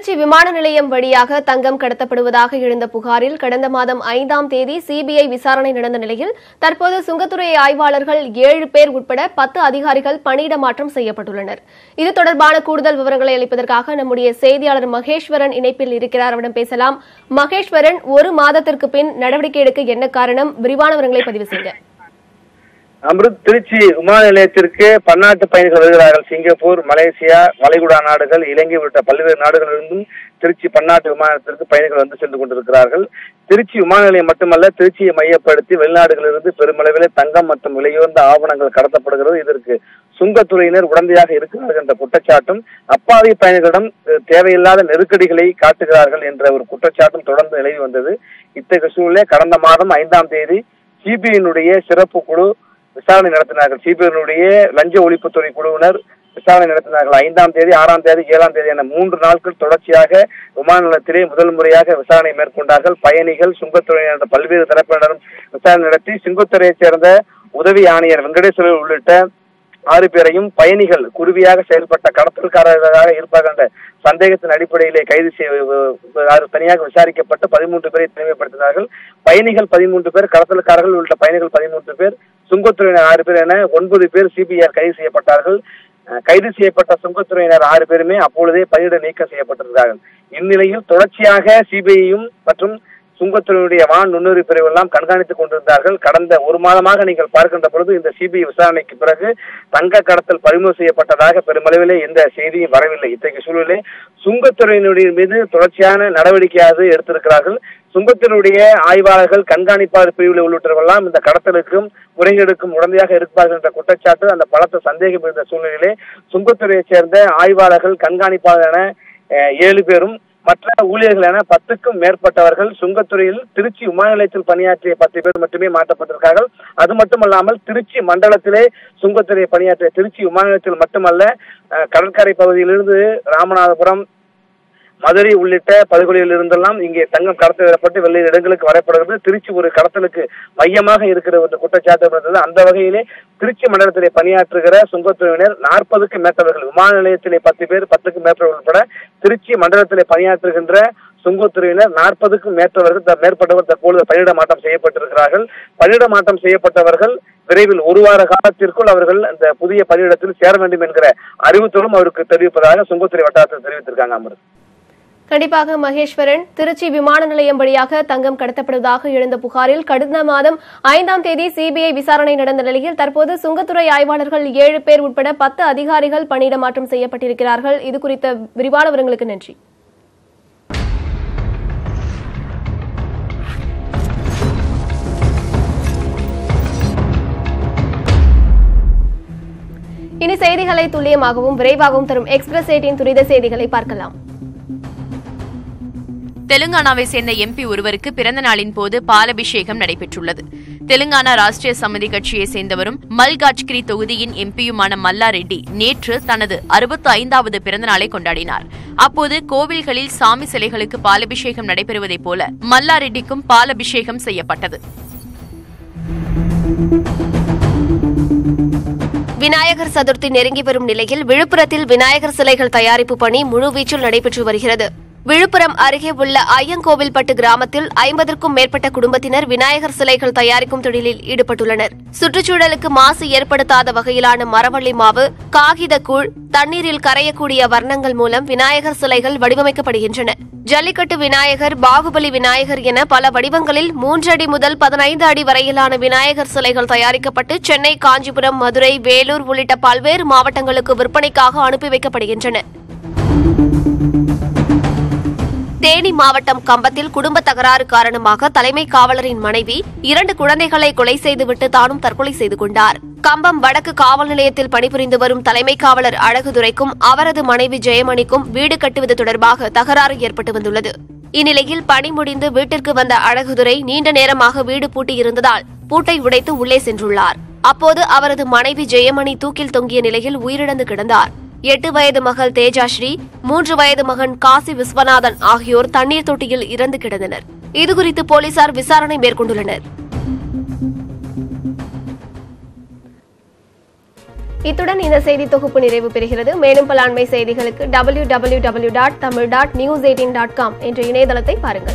திருச்சி விமான நிலையம் வழியாக தங்கம் கடத்தப்படுவதாக எழுந்த புகாரில் கடந்த மாதம் 5ஆம் தேதி சிபிஐ விசாரணை நடந்த நிலையில் தற்போது சுங்கத்துறை ஆய்வாளர்கள் 7 பேர் உட்பட 10 அதிகாரிகள் பணியிட மாற்றம் செய்யப்பட்டுள்ளனர். இது தொடர்பான கூடுதல் விவரங்களை அளிப்பதற்காக நம்முடைய செய்தியாளர் மகேஸ்வரன் இணைப்பில் இருக்கிறார். அவரிடம் பேசலாம். மகேஸ்வரன், ஒரு மாதத்திற்கு பின் நடவடிக்கை எடுக்க என்ன காரணம்? விரிவான விவரங்களை பதிவு செய்ய. அமிர்த், திருச்சி விமான நிலையத்திற்கு பன்னாட்டு பயணிகள் வருகிறார்கள். சிங்கப்பூர், மலேசியா, வளைகுடா நாடுகள், இலங்கை உள்ளிட்ட பல்வேறு நாடுகளிலிருந்தும் திருச்சி பன்னாட்டு விமானத்திற்கு பயணிகள் வந்து சென்று கொண்டிருக்கிறார்கள். திருச்சி விமான நிலையம் மட்டுமல்ல, திருச்சியை மையப்படுத்தி வெளிநாடுகளிலிருந்து பெருமளவிலே தங்கம் மற்றும் விலையுயர்ந்த ஆவணங்கள் கடத்தப்படுகிறது. இதற்கு சுங்கத்துறையினர் உடந்தையாக இருக்கிறார்கள் என்ற குற்றச்சாட்டும், அப்பாவி பயணிகளிடம் தேவையில்லாத நெருக்கடிகளை காட்டுகிறார்கள் என்ற ஒரு குற்றச்சாட்டும் தொடர்ந்து நிலவி வந்தது. இத்தகைய சூழ்நிலை கடந்த மாதம் 5ஆம் தேதி சிபிஐனுடைய சிறப்பு குழு விசாரணை நடத்தினார்கள். சிபிஐனுடைய லஞ்ச ஒழிப்புத்துறை குழுவினர் விசாரணை நடத்தினார்கள். 5ஆம் தேதி, 6ஆம் தேதி, 7ஆம் தேதி என 3 நாட்கள் தொடர்ச்சியாக விமான நிலையத்திலே முதல் முறையாக விசாரணை மேற்கொண்டார்கள். பயணிகள், சுங்கத்துறையினர் பல்வேறு தரப்பினரும் விசாரணை நடத்தி சுங்கத்துறையைச் சேர்ந்த உதவி ஆணையர் வெங்கடேஸ்வரர் உள்ளிட்ட 6 பேரையும் பயணிகள் குருவியாக செயல்பட்ட கடத்தல்காரர்களாக இருப்பார்கள் என்ற சந்தேகத்தின் அடிப்படையிலே கைது தனியாக விசாரிக்கப்பட்டு 13 பேரை தனிமைப்படுத்தினார்கள். பயணிகள் 13 பேர், கடத்தல்காரர்கள் உள்ளிட்ட பயணிகள் 13 பேர், சுங்கத்துறையினர் 6 பேர் என 9 பேர் சிபிஐ கைது செய்யப்பட்டார்கள். கைது செய்யப்பட்ட சுங்கத்துறையினர் 6 பேருமே அப்பொழுதே பணியிட நீக்கம் செய்யப்பட்டிருக்கிறார்கள். இந்நிலையில் தொடர்ச்சியாக சிபிஐயும் மற்றும் சுங்கத்துறையுடைய வான் நுண்ணுயிரி பிரிவு எல்லாம் கண்காணித்துக் கொண்டிருந்தார்கள். கடந்த 1 மாதமாக நீங்கள் பார்க்கின்ற பொழுது இந்த சிபிஐ விசாரணைக்கு பிறகு தங்க கடத்தல் பறிமுதல் செய்யப்பட்டதாக பெருமளவிலே எந்த செய்தியும் வரவில்லை. இத்தகைய சூழலிலே சுங்கத்துறையினுடைய மீது தொடர்ச்சியான நடவடிக்கையாக எடுத்திருக்கிறார்கள். சுங்கத்தினுடைய ஆய்வாளர்கள், கண்காணிப்பாளர் பிரிவில் உள்ளிட்டவர்களெல்லாம் இந்த கடத்தலுக்கும் முறைகேடுக்கும் உடந்தையாக இருப்பார்கள் என்ற குற்றச்சாட்டு, அந்த பலத்த சந்தேகம் இருந்த சூழ்நிலையிலே சுங்கத்துறையைச் சேர்ந்த ஆய்வாளர்கள், கண்காணிப்பாளர் என 7 பேரும் மற்ற ஊழியர்கள் என 10க்கும் மேற்பட்டவர்கள் சுங்கத்துறையில் திருச்சி விமான நிலையத்தில் பணியாற்றிய 10 பேர் மட்டுமே மாற்றப்பட்டிருக்கார்கள். அது மட்டுமல்லாமல் திருச்சி மண்டலத்திலே சுங்கத்துறை பணியாற்றிய திருச்சி விமான நிலையத்தில் மட்டுமல்ல, கடற்கரை பகுதியிலிருந்து ராமநாதபுரம், மதுரை உள்ளிட்ட பகுதிகளில் இருந்தெல்லாம் இங்கே தங்கம் கடத்த விடப்பட்டு வெவ்வேறு இடங்களுக்கு வரப்படுகிறது. திருச்சி ஒரு கடத்தலுக்கு மையமாக இருக்கிற ஒரு குற்றச்சாட்டு இருந்தது. அந்த வகையிலே திருச்சி மண்டலத்திலே பணியாற்றுகிற சுங்கத்துறையினர் 40க்கும் மேற்பட்டவர்கள், விமான நிலையத்திலே 10 பேர், 10க்கும் மேற்பட்டவர்கள் உட்பட திருச்சி மண்டலத்திலே பணியாற்றுகின்ற சுங்கத்துறையினர் 40க்கும் மேற்பட்டவர்கள் தற்பொழுது பணியிட மாற்றம் செய்யப்பட்டிருக்கிறார்கள். பணியிட மாற்றம் செய்யப்பட்டவர்கள் விரைவில் 1 வார காலத்திற்குள் அவர்கள் அந்த புதிய பணியிடத்தில் சேர வேண்டும் என்கிற அறிவுத்தலும் அவருக்கு தெரிவிப்பதாக சுங்கத்துறை வட்டாரத்தில் தெரிவித்திருக்காங்க. அமர், கண்டிப்பாக மகேஸ்வரன், திருச்சி விமான நிலையம் வழியாக தங்கம் கடத்தப்படுவதாக எழுந்த புகாரில் கடந்த மாதம் 5ஆம் தேதி சிபிஐ விசாரணை நடந்த நிலையில் தற்போது சுங்கத்துறை ஆய்வாளர்கள் 7 பேர் உட்பட 10 அதிகாரிகள் பணியிட மாற்றம் செய்யப்பட்டிருக்கிறார்கள். இது குறித்த விரிவான விவரங்களுக்கு நன்றி. இனி செய்திகளை துல்லியமாகவும் விரைவாகவும் தரும் எக்ஸ்பிரஸ் 18 துரித செய்திகளை பார்க்கலாம். தெலுங்கானாவை சேர்ந்த எம்பி ஒருவருக்கு பிறந்த நாளின் போது பாலபிஷேகம் நடைபெற்றுள்ளது. தெலுங்கானா ராஷ்டிரிய சமிதி கட்சியை சேர்ந்தவரும் மல்காஜ்கிரி தொகுதியின் எம்பியுமான மல்லா ரெட்டி நேற்று தனது 65வது பிறந்த நாளை கொண்டாடினார். அப்போது கோவில்களில் சாமி சிலைகளுக்கு பாலபிஷேகம் நடைபெறுவதைப் போல மல்லா ரெட்டிக்கும் பாலபிஷேகம் செய்யப்பட்டது. விநாயகர் சதுர்த்தி நெருங்கி வரும் நிலையில் விழுப்புரத்தில் விநாயகர் சிலைகள் தயாரிப்பு பணி முழுவீச்சில் நடைபெற்று வருகிறது. விழுப்புரம் அருகே உள்ள ஐயங்கோவில்பட்டு கிராமத்தில் 50க்கும் மேற்பட்ட குடும்பத்தினர் விநாயகர் சிலைகள் தயாரிக்கும் தொழிலில் ஈடுபட்டுள்ளனர். சுற்றுச்சூழலுக்கு மாசு ஏற்படுத்தாத வகையிலான மரவள்ளி மாவு, காகிதக்கூழ், தண்ணீரில் கரையக்கூடிய வர்ணங்கள் மூலம் விநாயகர் சிலைகள் வடிவமைக்கப்படுகின்றன. ஜல்லிக்கட்டு விநாயகர், பாகுபலி விநாயகர் என பல வடிவங்களில் 3 அடி முதல் 15 அடி வரையிலான விநாயகர் சிலைகள் தயாரிக்கப்பட்டு சென்னை, காஞ்சிபுரம், மதுரை, வேலூர் உள்ளிட்ட பல்வேறு மாவட்டங்களுக்கு விற்பனைக்காக அனுப்பி வைக்கப்படுகின்றன. தேனி மாவட்டம் கம்பத்தில் குடும்ப தகராறு காரணமாக தலைமை காவலரின் மனைவி 2 குழந்தைகளை கொலை செய்துவிட்டு தானும் தற்கொலை செய்து கொண்டார். கம்பம் வடக்கு காவல் நிலையத்தில் பணிபுரிந்து வரும் தலைமை காவலர் அழகுதுரைக்கும் அவரது மனைவி ஜெயமணிக்கும் வீடு கட்டுவது தொடர்பாக தகராறு ஏற்பட்டு வந்துள்ளது. இந்நிலையில் பணி முடிந்து வீட்டிற்கு வந்த அழகுதுரை நீண்ட நேரமாக வீடு பூட்டியிருந்ததால் பூட்டை உடைத்து உள்ளே சென்றுள்ளார். அப்போது அவரது மனைவி ஜெயமணி தூக்கில் தொங்கிய நிலையில் உயிரிழந்து கிடந்தார். 8 வயது மகள் தேஜாஸ்ரீ, 3 வயது மகன் காசி விஸ்வநாதன் ஆகியோர் தண்ணீர் தொட்டியில் இறந்து கிடந்தனர். இதுகுறித்து போலீசார் விசாரணை மேற்கொண்டுள்ளனர். இத்துடன் இந்த செய்தி தொகுப்பு நிறைவு பெறுகிறது. மேலும் பல அண்மை செய்திகளுக்கு www.tamil.news18.com என்ற இணையதளத்தை பாருங்கள்.